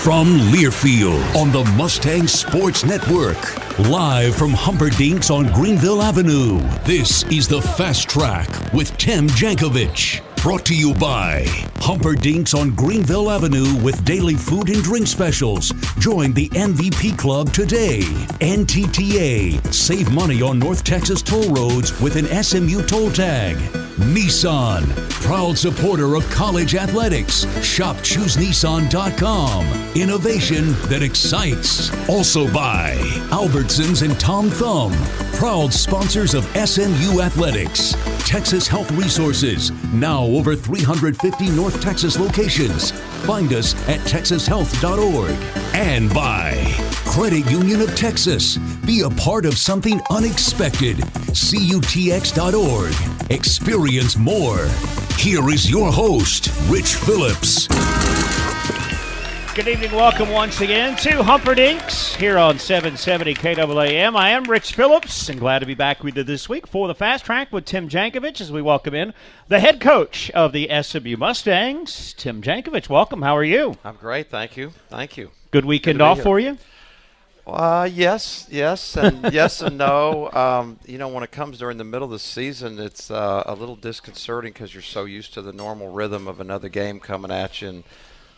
From Learfield on the Mustangs Sports Network, live from Humperdinck's on Greenville Avenue, this is the Fast Track with Tim Jankovich. Brought to you by Humperdinck's on Greenville Avenue with daily food and drink specials. Join the MVP Club today. NTTA. Save money on North Texas toll roads with an SMU toll tag. Nissan. Proud supporter of college athletics. Shop ChooseNissan.com. Innovation that excites. Also by Albertsons and Tom Thumb. Proud sponsors of SMU Athletics. Texas Health Resources. Now over 350 North Texas locations. Find us at texashealth.org. And by Credit Union of Texas. Be a part of something unexpected. CUTX.org. Experience more. Here is your host, Rich Phillips. Good evening. Welcome once again to Humperdinck's here on 770 KAAM. I am Rich Phillips and glad to be back with you this week for the Fast Track with Tim Jankovich as we welcome in the head coach of the SMU Mustangs, Tim Jankovich. Welcome. How are you? I'm great. Thank you. Thank you. Good weekend off for you? Yes, and yes and no. When it comes during the middle of the season, it's a little disconcerting because you're so used to the normal rhythm of another game coming at you, and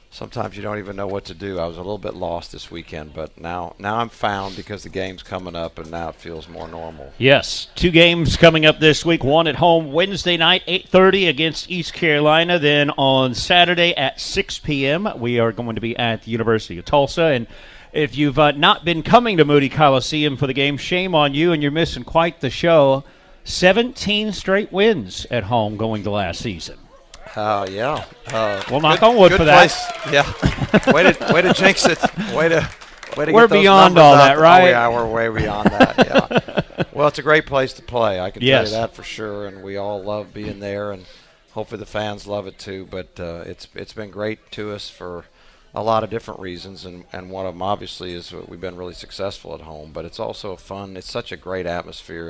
sometimes you don't even know what to do. I was a little bit lost this weekend, but now I'm found because the game's coming up, and now it feels more normal. Yes, 2 games coming up this week. One at home Wednesday night, 8:30 against East Carolina. Then on Saturday at 6 p.m., we are going to be at the University of Tulsa. And if you've not been coming to Moody Coliseum for the game, shame on you, and you're missing quite the show. 17 straight wins at home going to last season. Yeah. We'll knock on wood for that. Yeah. Way to jinx it. Way to we're get those beyond numbers all out. that, right? Oh, yeah, we're way beyond that, yeah. Well, it's a great place to play. I can tell you that for sure, and we all love being there, and hopefully the fans love it too. But it's been great to us for a lot of different reasons, and one of them obviously is we've been really successful at home. But it's also fun. It's such a great atmosphere,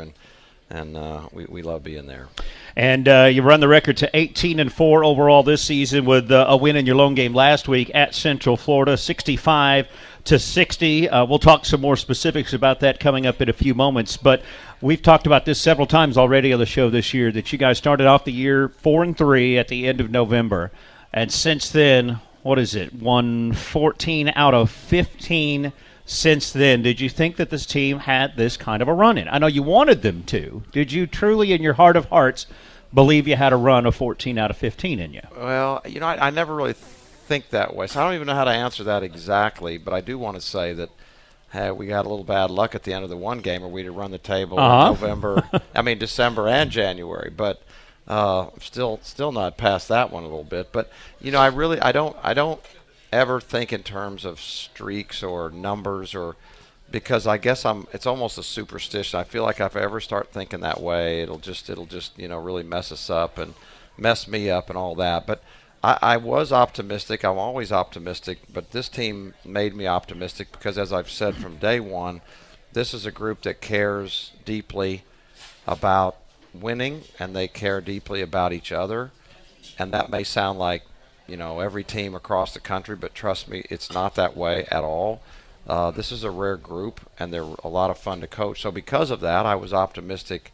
and we love being there. And you run the record to 18-4 overall this season with a win in your lone game last week at Central Florida, 65-60. We'll talk some more specifics about that coming up in a few moments. But we've talked about this several times already on the show this year, that you guys started off the year 4-3 at the end of November. And since then, what is it, won 14 out of 15 since then. Did you think that this team had this kind of a run in? I know you wanted them to. Did you truly, in your heart of hearts, believe you had a run of 14 out of 15 in you? Well, I never really think that way, so I don't even know how to answer that exactly, but I do want to say that we got a little bad luck at the end of the one game where we'd have run the table in December and January, but still not past that one a little bit. But, I don't ever think in terms of streaks or numbers, or because I guess it's almost a superstition. I feel like if I ever start thinking that way, it'll just really mess us up and mess me up and all that. But I was optimistic. I'm always optimistic, but this team made me optimistic because, as I've said from day one, this is a group that cares deeply about winning, and they care deeply about each other. And that may sound like every team across the country, but trust me, it's not that way at all. This is a rare group, and they're a lot of fun to coach. So because of that, I was optimistic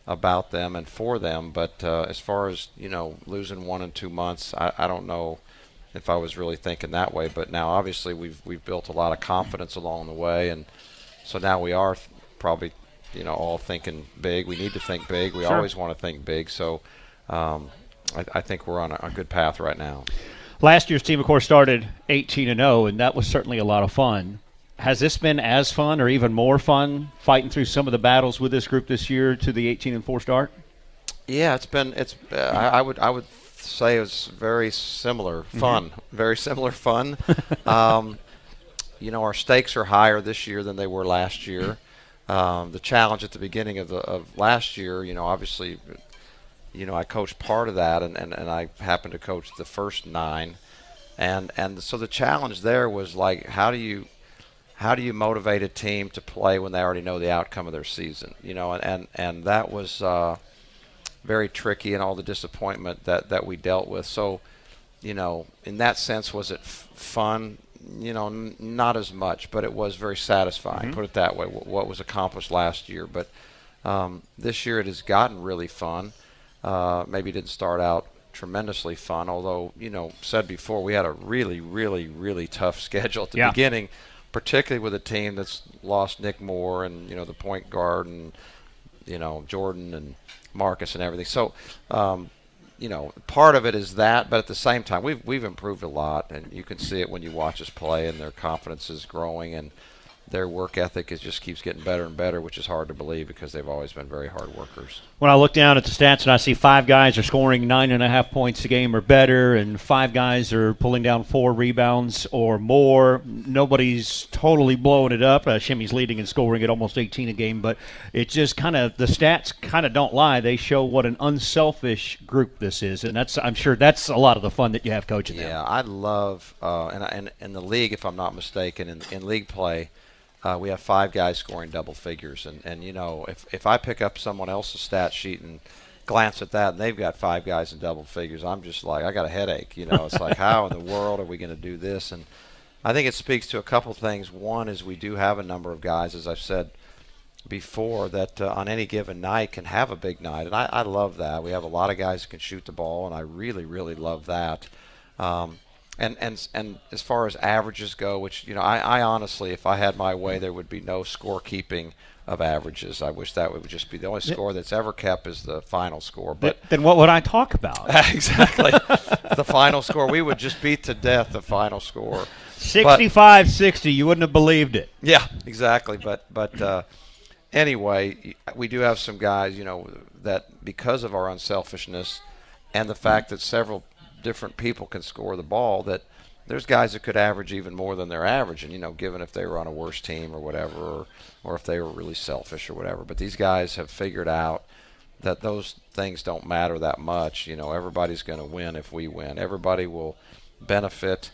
about them and for them. But as far as, losing 1 and 2 months, I don't know if I was really thinking that way. But now, obviously, we've built a lot of confidence along the way, and so now we are probably, all thinking big. We need to think big. We always want to think big. So I think we're on a good path right now. Last year's team, of course, started 18-0, and that was certainly a lot of fun. Has this been as fun or even more fun fighting through some of the battles with this group this year to the 18-4 start? Yeah, I would say it was very similar fun. Very similar fun. Our stakes are higher this year than they were last year. The challenge at the beginning of last year, obviously, I coached part of that, and I happened to coach the first 9, and so the challenge there was like, how do you motivate a team to play when they already know the outcome of their season? And that was very tricky, and all the disappointment that we dealt with. So, in that sense, was it fun? not as much, but it was very satisfying. Put it that way. What was accomplished last year, but this year it has gotten really fun. Maybe it didn't start out tremendously fun, although said before, we had a really, really, really tough schedule at the beginning, particularly with a team that's lost Nick Moore and the point guard and Jordan and Marcus and everything. So part of it is that, but at the same time, we've improved a lot, and you can see it when you watch us play, and their confidence is growing, and their work ethic just keeps getting better and better, which is hard to believe because they've always been very hard workers. When I look down at the stats and I see 5 guys are scoring 9.5 points a game or better, and 5 guys are pulling down 4 rebounds or more, nobody's totally blowing it up. Shimmy's leading in scoring at almost 18 a game, but it just the stats kind of don't lie. They show what an unselfish group this is, and I'm sure that's a lot of the fun that you have coaching them. Yeah, I love, and in the league, if I'm not mistaken, in league play, we have 5 guys scoring double figures, and if I pick up someone else's stat sheet and glance at that, and they've got 5 guys in double figures, I'm just like, I got a headache. It's like, how in the world are we going to do this? And I think it speaks to a couple things. One is we do have a number of guys, as I've said before, that on any given night can have a big night, and I love that. We have a lot of guys who can shoot the ball, and I really, really love that. And as far as averages go, which I honestly, if I had my way, there would be no scorekeeping of averages. I wish that would just be the only score that's ever kept is the final score. But then what would I talk about? Exactly, the final score. We would just beat to death the final score. 65-60. You wouldn't have believed it. Yeah, exactly. But anyway, we do have some guys, that because of our unselfishness and the fact that several different people can score the ball, that there's guys that could average even more than they're averaging, given if they were on a worse team or whatever, or if they were really selfish or whatever. But these guys have figured out that those things don't matter that much. Everybody's going to win if we win. Everybody will benefit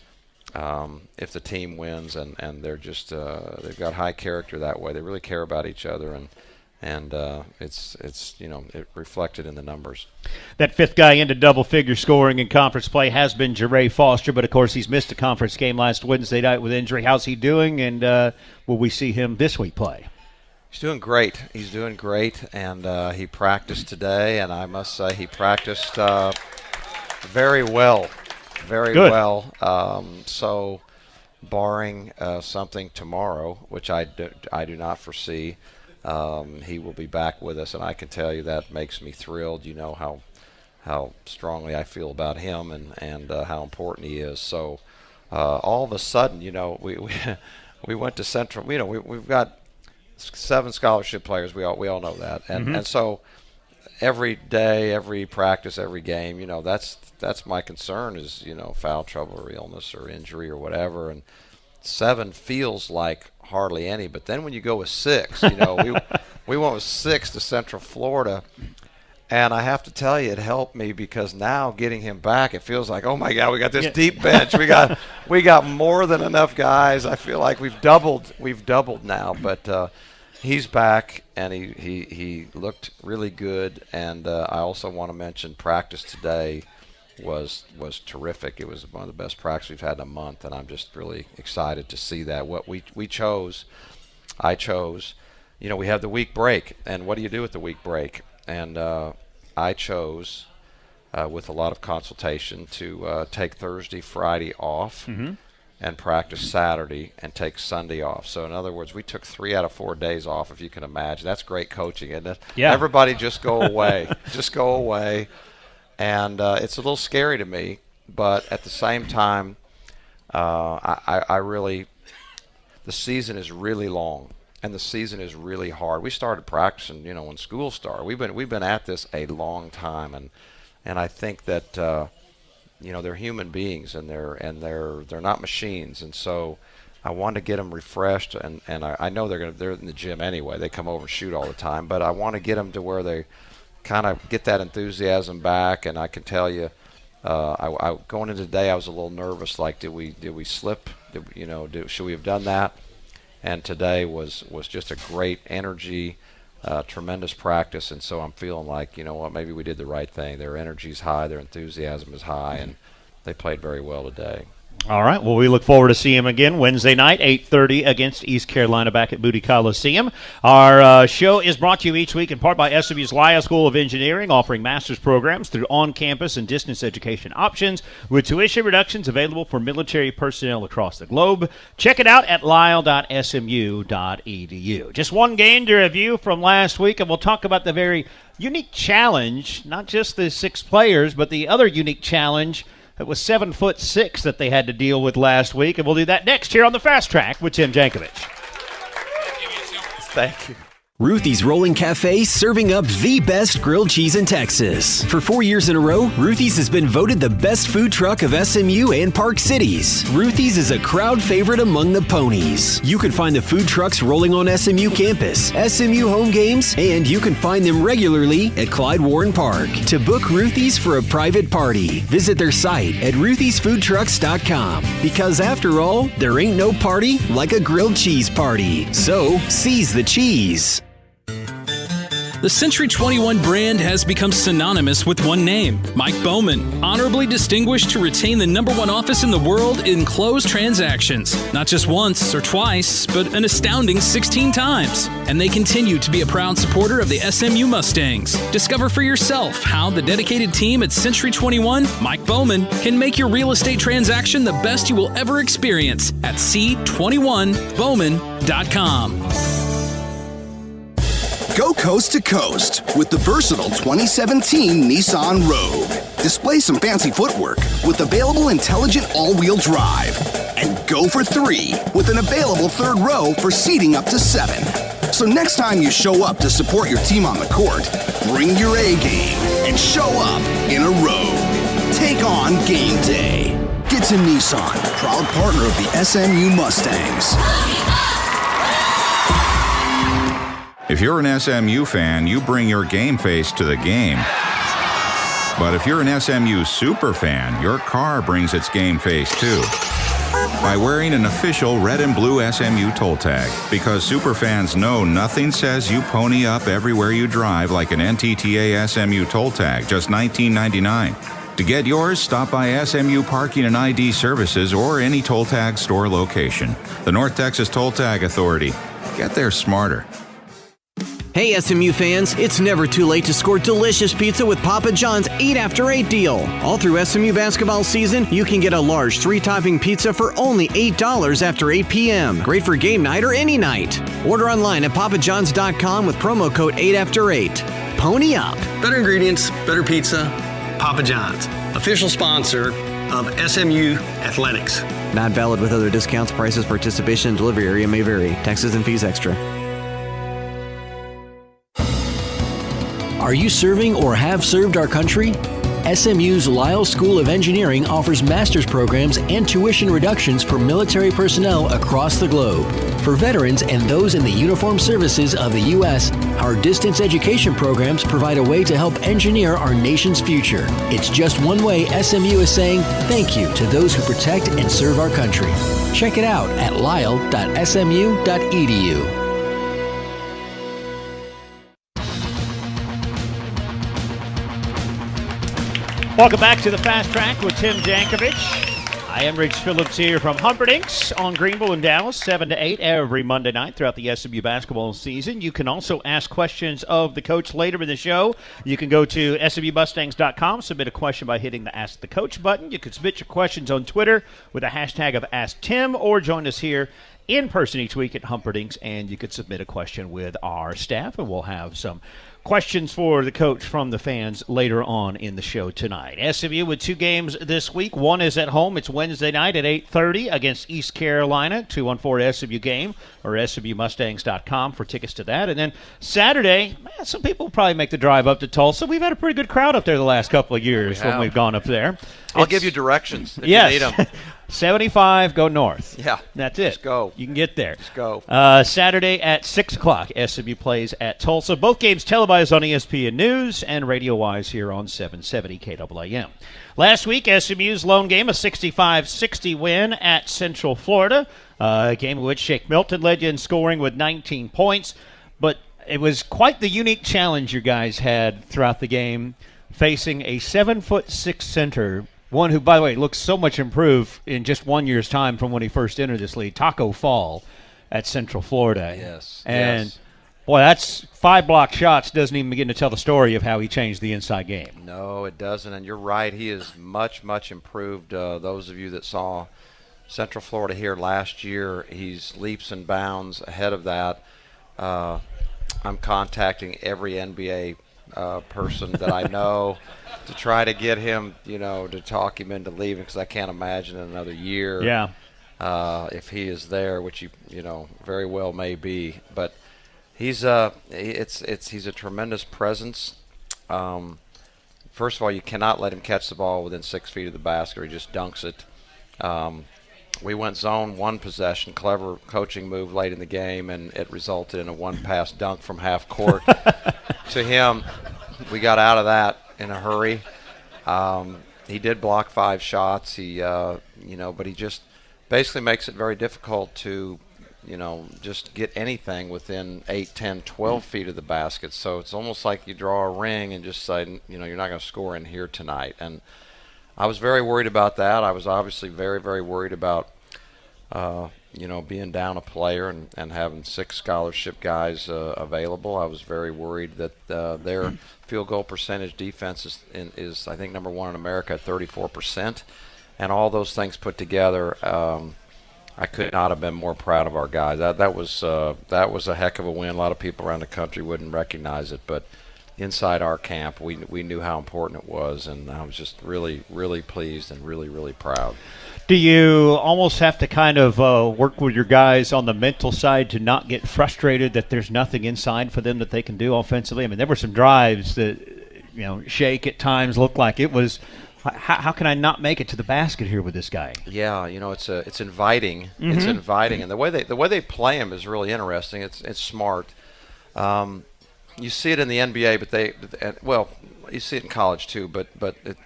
if the team wins, and they're just they've got high character that way. They really care about each other, and it's it reflected in the numbers. That 5th guy into double-figure scoring in conference play has been Jeray Foster, but of course he's missed a conference game last Wednesday night with injury. How's he doing, and will we see him this week play? He's doing great. He's doing great, and he practiced today, and I must say he practiced very well, very Good. well. So barring something tomorrow, which I do not foresee, he will be back with us, and I can tell you that makes me thrilled. You know how strongly I feel about him and how important he is. So all of a sudden, we went to Central. We've got 7 scholarship players. We all know that, and so every day, every practice, every game, that's my concern is foul trouble or illness or injury or whatever, and 7 feels like hardly any. But then when you go with 6, we went with 6 to Central Florida, and I have to tell you, it helped me because now getting him back, it feels like, oh my God, we got this deep bench. We got more than enough guys. I feel like we've doubled now, but he's back, and he looked really good. And I also want to mention practice today was terrific. It was one of the best practices we've had in a month, and I'm just really excited to see that. What I chose, we have the week break, and what do you do with the week break? And I chose, with a lot of consultation, to take Thursday, Friday off and practice Saturday and take Sunday off. So in other words, we took 3 out of 4 days off, if you can imagine. That's great coaching, isn't it? Yeah. Everybody just go away. Just go away. And it's a little scary to me, but at the same time, I really, the season is really long, and the season is really hard. We started practicing, when school started. We've been at this a long time, and I think that they're human beings, and they're not machines, and so I want to get them refreshed, and I know they're in the gym anyway. They come over and shoot all the time, but I want to get them to where they kind of get that enthusiasm back. And I can tell you, I going into today, I was a little nervous. Like, did we slip? Should we have done that? And today was just a great energy, tremendous practice. And so I'm feeling like, maybe we did the right thing. Their energy's high, their enthusiasm is high, and they played very well today. All right. Well, we look forward to seeing him again Wednesday night, 8:30 against East Carolina back at Moody Coliseum. Our show is brought to you each week in part by SMU's Lyle School of Engineering, offering master's programs through on-campus and distance education options with tuition reductions available for military personnel across the globe. Check it out at lyle.smu.edu. Just one game to review from last week, and we'll talk about the very unique challenge, not just the 6 players, but the other unique challenge. It was 7'6" that they had to deal with last week, and we'll do that next here on the Fast Track with Tim Jankovich. Thank you. Ruthie's Rolling Cafe, serving up the best grilled cheese in Texas. For 4 years in a row, Ruthie's has been voted the best food truck of SMU and Park Cities. Ruthie's is a crowd favorite among the ponies. You can find the food trucks rolling on SMU campus, SMU home games, and you can find them regularly at Clyde Warren Park. To book Ruthie's for a private party, visit their site at ruthiesfoodtrucks.com. Because after all, there ain't no party like a grilled cheese party. So, seize the cheese. The Century 21 brand has become synonymous with one name, Mike Bowman, honorably distinguished to retain the #1 office in the world in closed transactions. Not just once or twice, but an astounding 16 times. And they continue to be a proud supporter of the SMU Mustangs. Discover for yourself how the dedicated team at Century 21, Mike Bowman, can make your real estate transaction the best you will ever experience at c21bowman.com. Go coast to coast with the versatile 2017 Nissan Rogue. Display some fancy footwork with available intelligent all-wheel drive. And go for 3 with an available third row for seating up to 7. So next time you show up to support your team on the court, bring your A game and show up in a Rogue. Take on game day. Get to Nissan, proud partner of the SMU Mustangs. If you're an SMU fan, you bring your game face to the game. But if you're an SMU super fan, your car brings its game face too. By wearing an official red and blue SMU toll tag. Because super fans know nothing says you pony up everywhere you drive like an NTTA SMU toll tag, just $19.99. To get yours, stop by SMU Parking and ID Services or any toll tag store location. The North Texas Toll Tag Authority. Get there smarter. Hey SMU fans, it's never too late to score delicious pizza with Papa John's 8 after 8 deal. All through SMU basketball season, you can get a large 3-topping pizza for only $8 after 8 p.m. Great for game night or any night. Order online at papajohns.com with promo code 8 after 8. Pony up. Better ingredients, better pizza. Papa John's, official sponsor of SMU Athletics. Not valid with other discounts, prices, participation, and delivery area may vary. Taxes and fees extra. Are you serving or have served our country? SMU's Lyle School of Engineering offers master's programs and tuition reductions for military personnel across the globe. For veterans and those in the uniformed services of the U.S., our distance education programs provide a way to help engineer our nation's future. It's just one way SMU is saying thank you to those who protect and serve our country. Check it out at lyle.smu.edu. Welcome back to the Fast Track with Tim Jankovich. I am Rich Phillips here from Humperdinck's on Greenville and Dallas, 7 to 8 every Monday night throughout the SMU basketball season. You can also ask questions of the coach later in the show. You can go to SMUMustangs.com, submit a question by hitting the Ask the Coach button. You can submit your questions on Twitter with a hashtag of AskTim, or join us here in person each week at Humperdinck's, and you could submit a question with our staff, and we'll have some questions for the coach from the fans later on in the show tonight. SMU with 2 games this week. One is at home. It's Wednesday night at 8:30 against East Carolina. 214 SMU game, or SMUMustangs.com for tickets to that. And then Saturday, some people probably make the drive up to Tulsa. We've had a pretty good crowd up there the last couple of years when we've gone up there. I'll give you directions if yes. you need them. 75, go north. Yeah. That's it. Just go. You can get there. Just go. Saturday at 6 o'clock, SMU plays at Tulsa. Both games televised on ESPN News and radio-wise here on 770 KAAM. Last week, SMU's lone game, a 65-60 win at Central Florida, a game in which Shake Milton led you in scoring with 19 points. But it was quite the unique challenge you guys had throughout the game, facing a 7'6" center one who, by the way, looks so much improved in just 1 year's time from when he first entered this league, Taco Fall at Central Florida. Yes. And, boy, that's 5 block shots. Doesn't even begin to tell the story of how he changed the inside game. No, it doesn't. And you're right. He is much, much improved. Those of you that saw Central Florida here last year, he's leaps and bounds ahead of that. I'm contacting every NBA person that I know to try to get him, to talk him into leaving, because I can't imagine in another year if he is there, which he, very well may be. But he's he's a tremendous presence. First of all, you cannot let him catch the ball within 6 feet of the basket, or he just dunks it. We went zone one possession, clever coaching move late in the game, and it resulted in a one-pass dunk from half court to him. We got out of that in a hurry. He did block 5 shots. But he just basically makes it very difficult to, just get anything within 8, 10, 12 feet of the basket. So it's almost like you draw a ring and just say, you're not going to score in here tonight. And I was very worried about that. I was obviously very, very worried about, being down a player and having 6 scholarship guys available. I was very worried that their field goal percentage defense is I think, number 1 in America at 34%. And all those things put together, I could not have been more proud of our guys. That was a heck of a win. A lot of people around the country wouldn't recognize it, but inside our camp, we knew how important it was, and I was just really, really pleased and really, really proud. Do you almost have to kind of work with your guys on the mental side to not get frustrated that there's nothing inside for them that they can do offensively? I mean, there were some drives that, Shake at times looked like it was, how can I not make it to the basket here with this guy? Yeah, it's inviting. Mm-hmm. It's inviting, and the way they play him is really interesting. It's smart. You see it in the NBA, but you see it in college too. But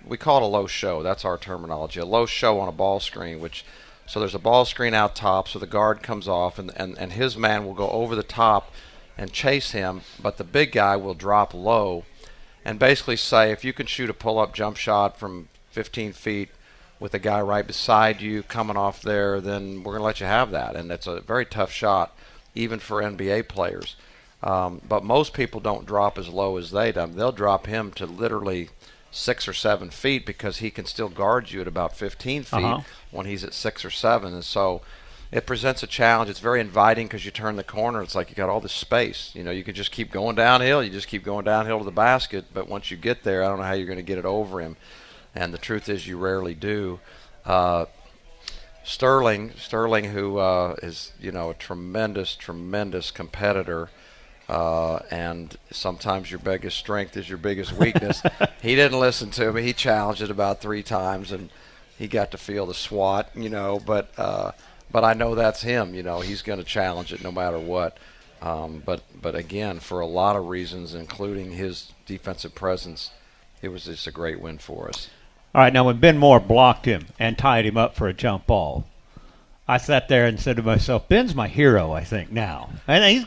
we call it a low show. That's our terminology. A low show on a ball screen. So there's a ball screen out top. So the guard comes off, and his man will go over the top and chase him. But the big guy will drop low, and basically say, if you can shoot a pull-up jump shot from 15 feet with a guy right beside you coming off there, then we're going to let you have that. And it's a very tough shot, even for NBA players. But most people don't drop as low as they do. They'll drop him to literally 6 or 7 feet because he can still guard you at about 15 feet when he's at 6 or 7. And so it presents a challenge. It's very inviting because you turn the corner. It's like you got all this space. You can just keep going downhill. You just keep going downhill to the basket. But once you get there, I don't know how you're going to get it over him. And the truth is you rarely do. Sterling, who is, a tremendous, tremendous competitor, and sometimes your biggest strength is your biggest weakness. He didn't listen to me. He challenged it about 3 times, and he got to feel the swat, but I know that's him. He's going to challenge it no matter what. But again, for a lot of reasons, including his defensive presence, it was just a great win for us. All right, now when Ben Moore blocked him and tied him up for a jump ball, I sat there and said to myself, Ben's my hero, I think, now. And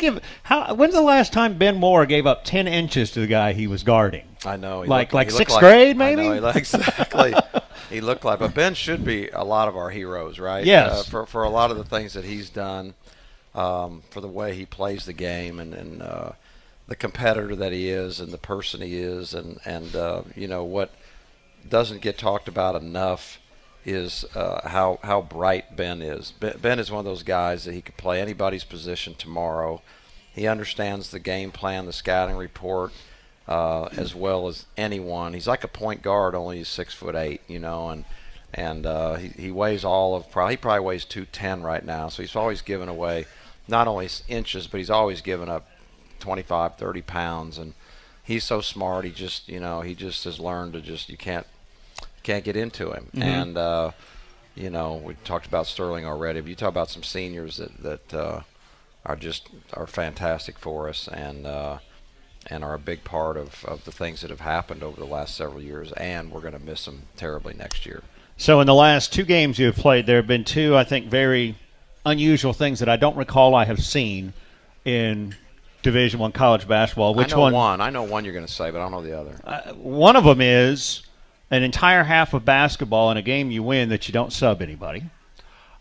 when's the last time Ben Moore gave up 10 inches to the guy he was guarding? I know. Like sixth grade, maybe? I know, exactly. He looked like, but Ben should be a lot of our heroes, right? Yes. For a lot of the things that he's done, for the way he plays the game, and the competitor that he is, and the person he is, and what doesn't get talked about enough is how bright Ben is. Ben is one of those guys that he could play anybody's position tomorrow. He understands the game plan, the scouting report, as well as anyone. He's like a point guard, only he's 6'8", and he weighs he probably weighs 210 right now. So he's always giving away not only inches, but he's always giving up 25, 30 pounds. And he's so smart. He just has learned to you can't get into him. Mm-hmm. And we talked about Sterling already. But you talk about some seniors that are fantastic for us and are a big part of the things that have happened over the last several years. And we're going to miss them terribly next year. So in the last 2 games you've played, there have been 2, I think, very unusual things that I don't recall I have seen in Division I college basketball. I know one you're going to say, but I don't know the other. One of them is an entire half of basketball in a game you win that you don't sub anybody.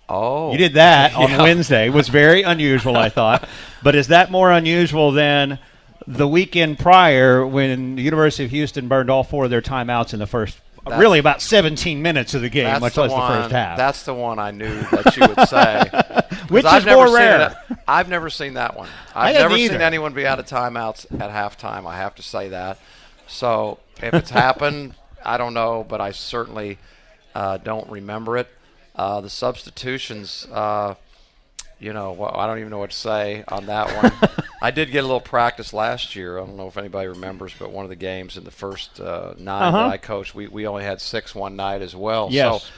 Oh. You did that on Wednesday. It was very unusual, I thought. But is that more unusual than the weekend prior when the University of Houston burned all 4 of their timeouts in the first, really about 17 minutes of the game, much less the first half? That's the one I knew that you would say. Which is more rare? I've never seen that one. I've never seen anyone be out of timeouts at halftime. I have to say that. So if it's happened, I don't know, but I certainly don't remember it. The substitutions, I don't even know what to say on that one. I did get a little practice last year. I don't know if anybody remembers, but one of the games in the first 9 that I coached, we only had 6 one night as well. Yes. So,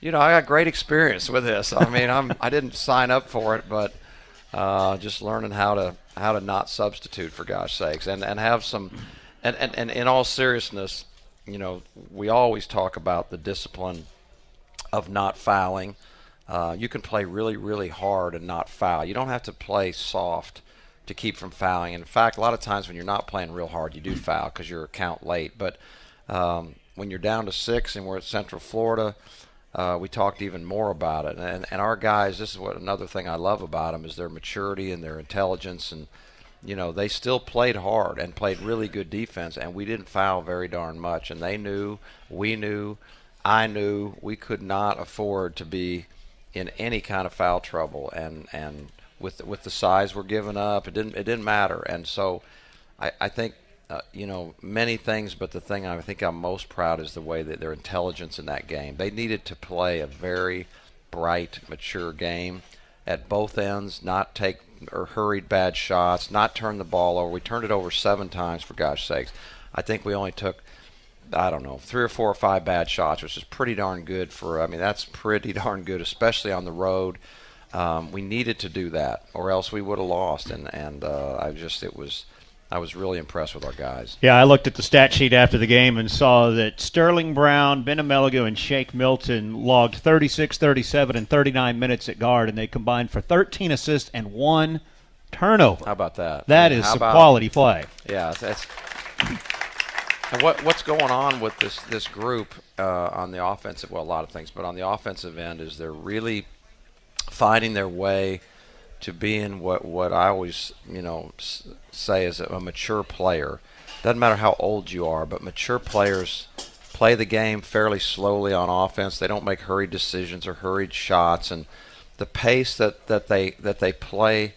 I got great experience with this. I mean, I didn't sign up for it, but just learning how to not substitute, for gosh sakes, and have some and in all seriousness, we always talk about the discipline of not fouling. You can play really, really hard and not foul. You don't have to play soft to keep from fouling. In fact, a lot of times when you're not playing real hard, you do foul because you're a count late. But when you're down to 6 and we're at Central Florida, we talked even more about it. And our guys, this is what another thing I love about them is their maturity and their intelligence. And, they still played hard and played really good defense, and we didn't foul very darn much. And they knew, we knew, I knew we could not afford to be in any kind of foul trouble, and with the size we're giving up, it didn't matter. And so I think many things, but the thing I think I'm most proud is the way that their intelligence in that game. They needed to play a very bright, mature game at both ends, not take or hurried bad shots, not turn the ball over. We turned it over 7 times, for gosh sakes. I think we only took, I don't know, 3 or 4 or 5 bad shots, which is pretty darn good that's pretty darn good, especially on the road. We needed to do that, or else we would have lost. And I was really impressed with our guys. Yeah, I looked at the stat sheet after the game and saw that Sterling Brown, Ben Ameligo, and Shake Milton logged 36, 37, and 39 minutes at guard, and they combined for 13 assists and 1 turnover. How about that? That is some quality play. Yeah, that's. And what's going on with this group on the offensive? Well, a lot of things, but on the offensive end is they're really finding their way to being what I always say is a mature player. Doesn't matter how old you are, but mature players play the game fairly slowly on offense. They don't make hurried decisions or hurried shots, and the pace that they play,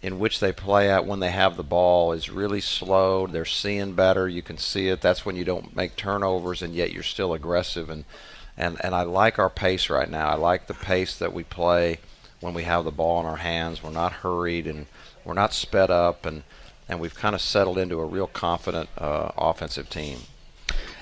in which they play at when they have the ball, is really slow. They're seeing better. You can see it. That's when you don't make turnovers, and yet you're still aggressive. And I like our pace right now. I like the pace that we play when we have the ball in our hands. We're not hurried, and we're not sped up, and we've kind of settled into a real confident offensive team.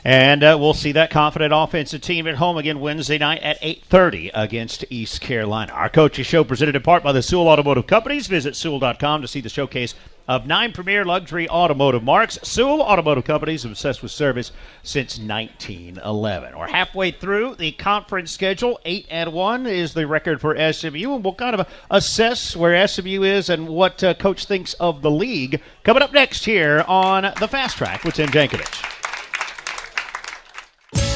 And we'll see that confident offensive team at home again Wednesday night at 8:30 against East Carolina. Our Coaches Show presented in part by the Sewell Automotive Companies. Visit Sewell.com to see the showcase of 9 premier luxury automotive marks. Sewell Automotive Companies, obsessed with service since 1911. We're halfway through the conference schedule. 8-1 is the record for SMU, and we'll kind of assess where SMU is and what Coach thinks of the league. Coming up next here on The Fast Track with Tim Jankovich.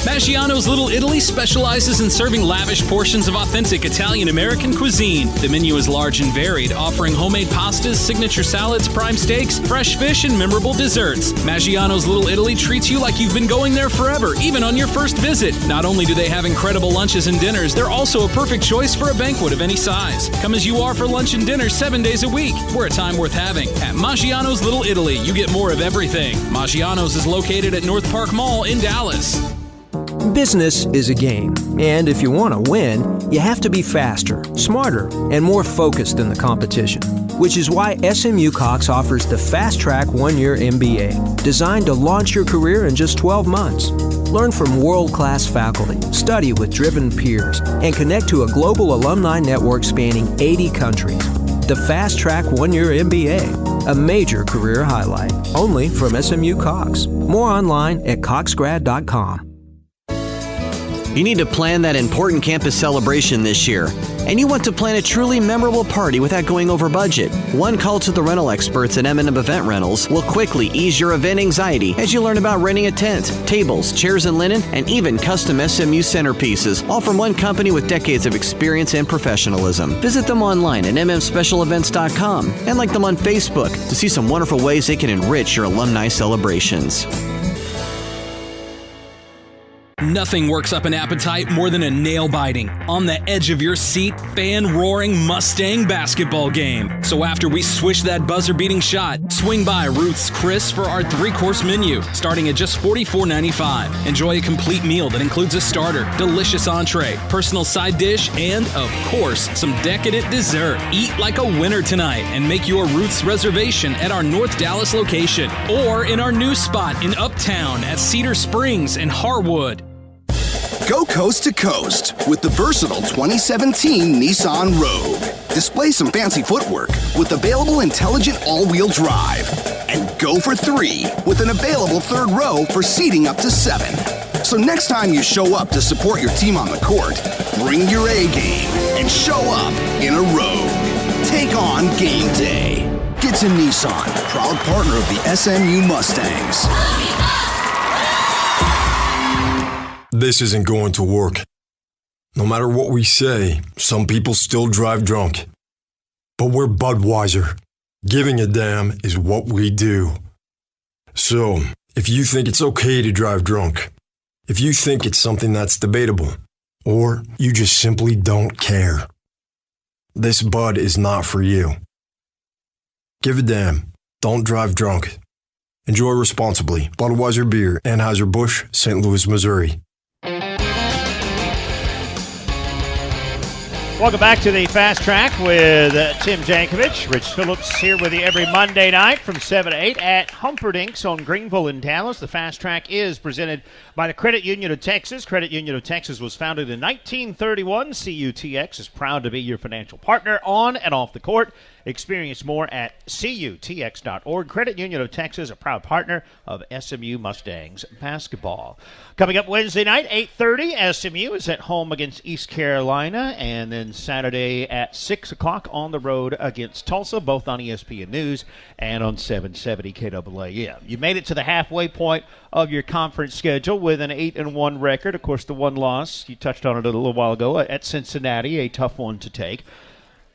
Maggiano's Little Italy specializes in serving lavish portions of authentic Italian-American cuisine. The menu is large and varied, offering homemade pastas, signature salads, prime steaks, fresh fish, and memorable desserts. Maggiano's Little Italy treats you like you've been going there forever, even on your first visit. Not only do they have incredible lunches and dinners, they're also a perfect choice for a banquet of any size. Come as you are for lunch and dinner 7 days a week. We're a time worth having. At Maggiano's Little Italy, you get more of everything. Maggiano's is located at North Park Mall in Dallas. Business is a game, and if you want to win, you have to be faster, smarter, and more focused than the competition, which is why SMU Cox offers the Fast Track 1-year MBA, designed to launch your career in just 12 months. Learn from world-class faculty, study with driven peers, and connect to a global alumni network spanning 80 countries. The Fast Track 1-year MBA, a major career highlight, only from SMU Cox. More online at coxgrad.com. You need to plan that important campus celebration this year, and you want to plan a truly memorable party without going over budget. One call to the rental experts at M&M Event Rentals will quickly ease your event anxiety as you learn about renting a tent, tables, chairs and linen, and even custom SMU centerpieces, all from one company with decades of experience and professionalism. Visit them online at mmspecialevents.com and like them on Facebook to see some wonderful ways they can enrich your alumni celebrations. Nothing works up an appetite more than a nail-biting, on the edge of your seat, fan-roaring Mustang basketball game. So after we swish that buzzer-beating shot, swing by Ruth's Chris for our 3-course menu, starting at just $44.95. Enjoy a complete meal that includes a starter, delicious entree, personal side dish, and, of course, some decadent dessert. Eat like a winner tonight and make your Ruth's reservation at our North Dallas location or in our new spot in Uptown at Cedar Springs and Harwood. Go coast to coast with the versatile 2017 Nissan Rogue. Display some fancy footwork with available intelligent all-wheel drive. And go for 3 with an available third row for seating up to 7. So next time you show up to support your team on the court, bring your A game and show up in a Rogue. Take on game day. Get to Nissan, proud partner of the SMU Mustangs. This isn't going to work. No matter what we say, some people still drive drunk. But we're Budweiser. Giving a damn is what we do. So, if you think it's okay to drive drunk, if you think it's something that's debatable, or you just simply don't care, this Bud is not for you. Give a damn. Don't drive drunk. Enjoy responsibly. Budweiser Beer, Anheuser-Busch, St. Louis, Missouri. Welcome back to the Fast Track with Tim Jankovich. Rich Phillips here with you every Monday night from 7 to 8 at Humperdinck's on Greenville in Dallas. The Fast Track is presented by the Credit Union of Texas. Credit Union of Texas was founded in 1931. CUTX is proud to be your financial partner on and off the court. Experience more at CUTX.org. Credit Union of Texas, a proud partner of SMU Mustangs basketball. Coming up Wednesday night, 8:30, SMU is at home against East Carolina, and then Saturday at 6 o'clock on the road against Tulsa, both on ESPN News and on 770 KAAM. You made it to the halfway point of your conference schedule with an 8-1 record. Of course, the one loss, you touched on it a little while ago, at Cincinnati, a tough one to take.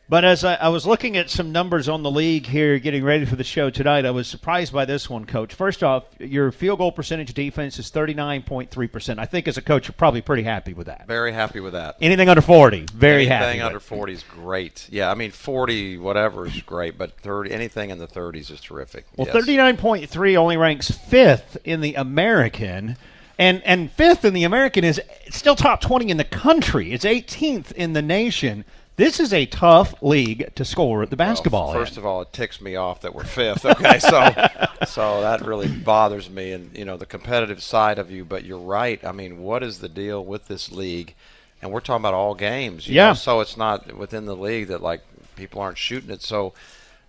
But as I was looking at some numbers on the league here, getting ready for the show tonight, I was surprised by this one, Coach. First off, your field goal percentage defense is 39.3%. I think as a coach, you're probably pretty happy with that. Very happy with that. Anything under 40, very happy. Anything under 40 is great. Yeah, I mean 40, whatever is great, but 30, anything in the 30s is terrific. Well, yes. 39.3 only ranks 5th in the American. And 5th in the American is still top 20 in the country. It's 18th in the nation. This is a tough league to score at the basketball. Well, first of all, it ticks me off that we're 5th. Okay, so that really bothers me, and the competitive side of you. But you're right. I mean, what is the deal with this league? And we're talking about all games. You know, so it's not within the league that like people aren't shooting it. So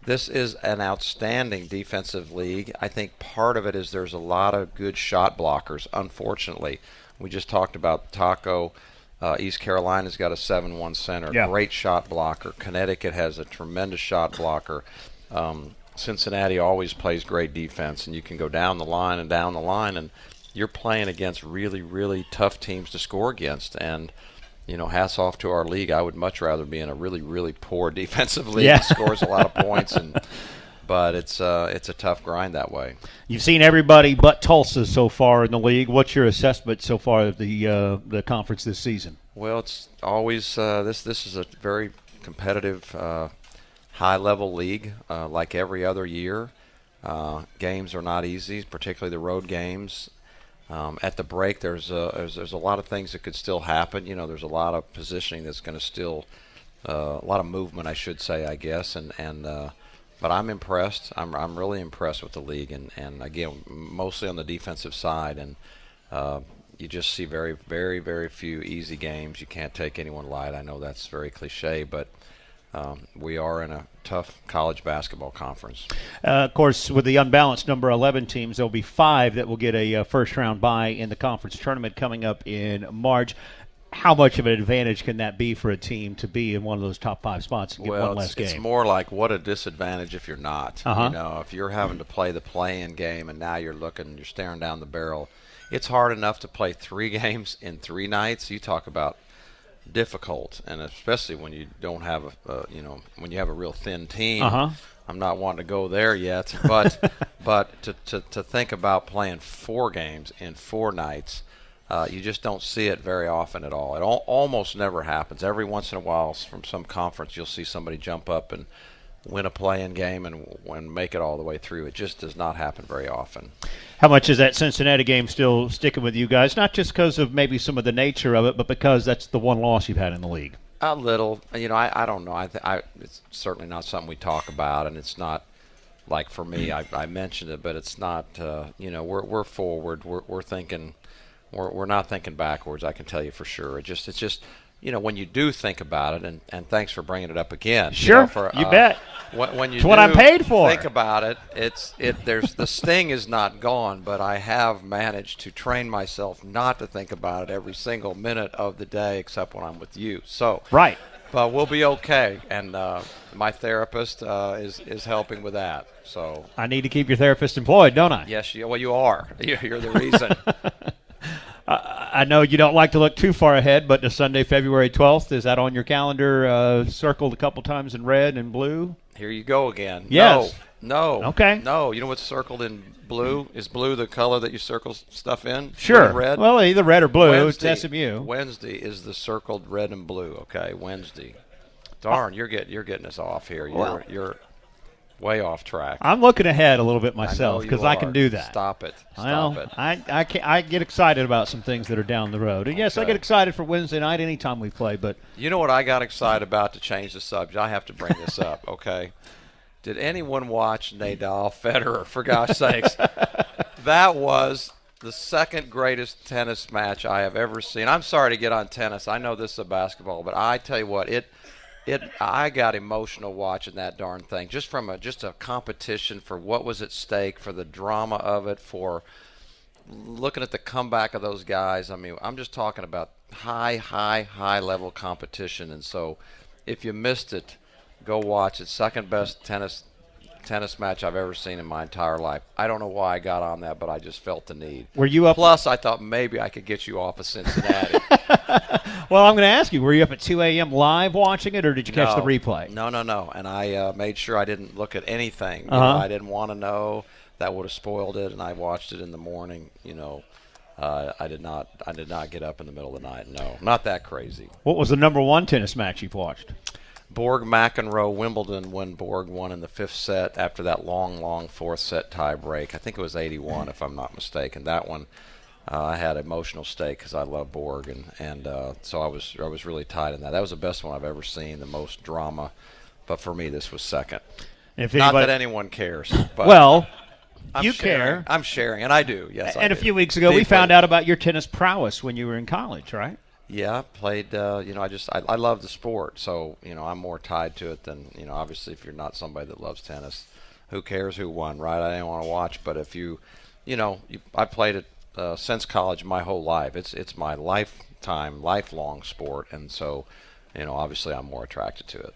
this is an outstanding defensive league. I think part of it is there's a lot of good shot blockers. Unfortunately, we just talked about Taco. East Carolina's got a 7-1 center, great shot blocker. Connecticut has a tremendous shot blocker. Cincinnati always plays great defense, and you can go down the line, and you're playing against really, really tough teams to score against. And, hats off to our league. I would much rather be in a really, really poor defensive league that scores a lot of points but it's a tough grind that way. You've seen everybody but Tulsa so far in the league. What's your assessment so far of the conference this season? Well, it's always this is a very competitive, high-level league like every other year. Games are not easy, particularly the road games. At the break, there's a lot of things that could still happen. There's a lot of positioning that's going to still a lot of movement, I should say, I guess, but I'm impressed. I'm really impressed with the league, and again, mostly on the defensive side. And you just see very, very, very few easy games. You can't take anyone light. I know that's very cliche, but we are in a tough college basketball conference. Of course, with the unbalanced number 11 teams, there'll be 5 that will get a first-round bye in the conference tournament coming up in March. How much of an advantage can that be for a team to be in one of those top 5 spots and get one less game? It's more like what a disadvantage if you're not. If you're having to play the play-in game and now you're staring down the barrel. It's hard enough to play 3 games in 3 nights. You talk about difficult, and especially when you don't have when you have a real thin team. I'm not wanting to go there yet, but to think about playing 4 games in 4 nights. You just don't see it very often at all. It almost never happens. Every once in a while from some conference you'll see somebody jump up and win a play-in game and make it all the way through. It just does not happen very often. How much is that Cincinnati game still sticking with you guys? Not just because of maybe some of the nature of it, but because that's the one loss you've had in the league. A little. I don't know. It's certainly not something we talk about, and it's not like for me. I mentioned it, but it's not. We're forward. We're thinking. We're not thinking backwards, I can tell you for sure. It's just when you do think about it, and thanks for bringing it up again. Sure, you bet. When you it's what I'm paid for. Think about it. There's the sting is not gone, but I have managed to train myself not to think about it every single minute of the day, except when I'm with you. So right. But we'll be okay, and my therapist is helping with that. So I need to keep your therapist employed, don't I? Yes, you are. You're the reason. I know you don't like to look too far ahead, but the Sunday, February 12th, is that on your calendar circled a couple times in red and blue? Here you go again. Yes. No. Okay. No. You know what's circled in blue? Is blue the color that you circle stuff in? Sure. Blue and red? Well, either red or blue. Wednesday, it's SMU. Wednesday is the circled red and blue. Okay, Wednesday. Darn, you're getting us off here. You're way off track. I'm looking ahead a little bit myself because I can do that. Stop it. I get excited about some things that are down the road. And yes, I get excited for Wednesday night anytime we play. But you know what I got excited about, to change the subject? I have to bring this up, okay? Did anyone watch Nadal Federer, for gosh sakes? That was the second greatest tennis match I have ever seen. I'm sorry to get on tennis. I know this is a basketball, but I tell you what, I got emotional watching that darn thing, just from a competition for what was at stake, for the drama of it, for looking at the comeback of those guys. I mean, I'm just talking about high level competition. And so if you missed it, go watch it. Second best tennis match I've ever seen in my entire life. I don't know why I got on that, but I just felt the need. Were you up? Plus, I thought maybe I could get you off of Cincinnati. Well, I'm going to ask you, were you up at 2 a.m. live watching it, or did you catch the replay? No. And I made sure I didn't look at anything. I didn't want to know. That would have spoiled it, and I watched it in the morning. I did not get up in the middle of the night. No, not that crazy. What was the number 1 tennis match you've watched? Borg-McEnroe, Wimbledon, when Borg won in the 5th set after that long 4th set tie break. I think it was 81, if I'm not mistaken. That one, I had emotional stake because I love Borg, and so I was really tied in that. That was the best one I've ever seen, the most drama. But for me, this was second. Not that anyone cares. But well, you care. I'm sharing, and I do. Yes, and a few weeks ago, we found out about your tennis prowess when you were in college, right? Yeah, played. I love the sport, so I'm more tied to it than obviously if you're not somebody that loves tennis, who cares who won, right? I didn't want to watch, but if I played it since college my whole life. It's my lifelong sport, and so obviously I'm more attracted to it.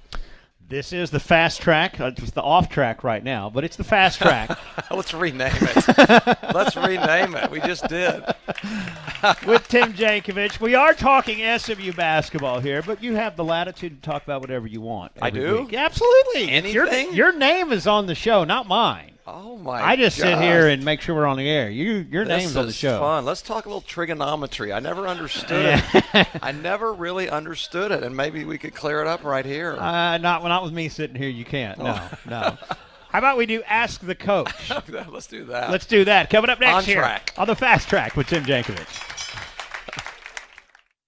This is the fast track. It's the off track right now, but it's the fast track. Let's rename it. We just did. With Tim Jankovich. We are talking SMU basketball here, but you have the latitude to talk about whatever you want. I do? Week. Absolutely. Anything? Your name is on the show, not mine. Oh, my I just gosh. sit here and make sure we're on the air. Your name's on the show. This is fun. Let's talk a little trigonometry. I never understood it. I never really understood it, and maybe we could clear it up right here. Not with me sitting here. You can't. No. How about we do Ask the Coach? Let's do that. Let's do that. Coming up next on here track. on the Fast Track with Tim Jankovich.